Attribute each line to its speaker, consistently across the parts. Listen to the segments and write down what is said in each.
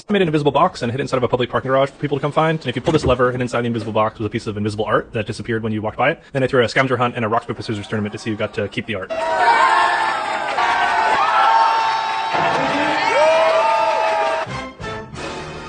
Speaker 1: I made an invisible box and hid it inside of a public parking garage for people to come find. And if you pull this lever, hidden inside the invisible box was a piece of invisible art that disappeared when you walked by it. Then I threw a scavenger hunt and a rock, paper, scissors tournament to see who got to keep the art.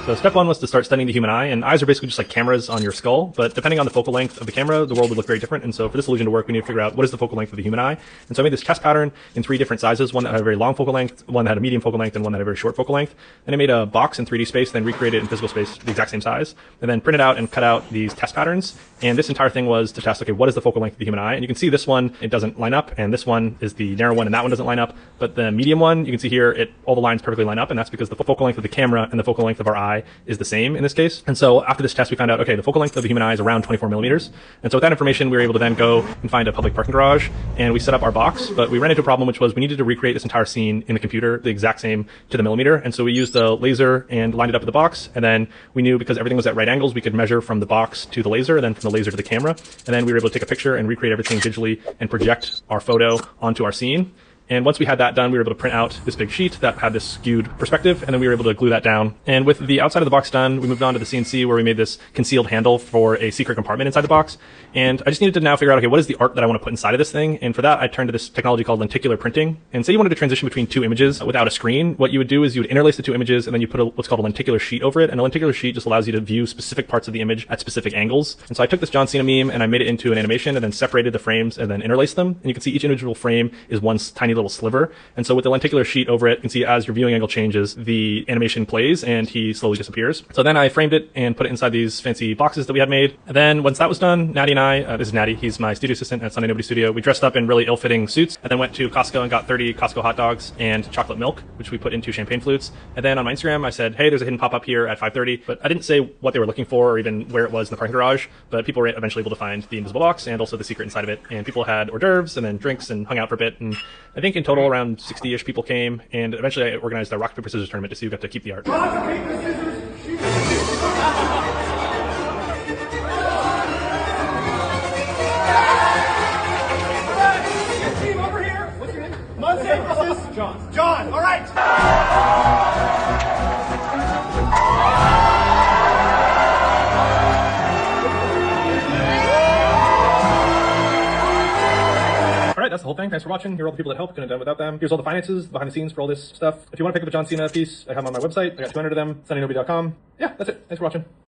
Speaker 1: So step one was to start studying the human eye, and eyes are basically just like cameras on your skull, but depending on the focal length of the camera, the world would look very different. And so for this illusion to work, we need to figure out what is the focal length of the human eye. And so I made this chest pattern in 3 different sizes, one that had a very long focal length, one that had a medium focal length, and one that had a very short focal length. Then I made a box in 3D space, then recreated it in physical space the exact same size, and then printed out and cut out these test patterns. And this entire thing was to test, okay, what is the focal length of the human eye? And you can see this one, it doesn't line up, and this one is the narrow one, and that one doesn't line up. But the medium one, you can see here, all the lines perfectly line up, and that's because the focal length of the camera and the focal length of our eye is the same in this case. And so after this test, we found out, okay, the focal length of the human eye is around 24 millimeters. And so with that information, we were able to then go and find a public parking garage, and we set up our box. But we ran into a problem, which was we needed to recreate this entire scene in the computer, the exact same to the millimeter. And so we used the laser and lined it up with the box. And then we knew because everything was at right angles, we could measure from the box to the laser, and then from the laser to the camera. And then we were able to take a picture and recreate everything digitally and project our photo onto our scene. And once we had that done, we were able to print out this big sheet that had this skewed perspective, and then we were able to glue that down. And with the outside of the box done, we moved on to the CNC where we made this concealed handle for a secret compartment inside the box. And I just needed to now figure out, okay, what is the art that I want to put inside of this thing? And for that, I turned to this technology called lenticular printing. And say you wanted to transition between 2 images without a screen, what you would do is you would interlace the 2 images, and then you put what's called a lenticular sheet over it. And a lenticular sheet just allows you to view specific parts of the image at specific angles. And so I took this John Cena meme and I made it into an animation and then separated the frames and then interlaced them. And you can see each individual frame is one tiny little sliver. And so with the lenticular sheet over it, you can see as your viewing angle changes, the animation plays and he slowly disappears. So then I framed it and put it inside these fancy boxes that we had made. And then once that was done, Natty and I, this is Natty, he's my studio assistant at Sunday Nobody Studio, we dressed up in really ill-fitting suits and then went to Costco and got 30 Costco hot dogs and chocolate milk, which we put into champagne flutes. And then on my Instagram, I said, hey, there's a hidden pop-up here at 5:30, but I didn't say what they were looking for or even where it was in the parking garage, but people were eventually able to find the invisible box and also the secret inside of it. And people had hors d'oeuvres and then drinks and hung out for a bit. And I think in total around 60-ish people came. And eventually I organized a rock, paper, scissors tournament to see who got to keep the art.
Speaker 2: Rock, paper, scissors, shoot. Your team over here. What's your name? Monday. This is John. John, all right.
Speaker 1: Alright, that's the whole thing. Thanks for watching. Here are all the people that helped. Couldn't have done without them. Here's all the finances, behind the scenes for all this stuff. If you want to pick up a John Cena piece, I have them on my website. I got 200 of them, SundayNobody.com. Yeah, that's it. Thanks for watching.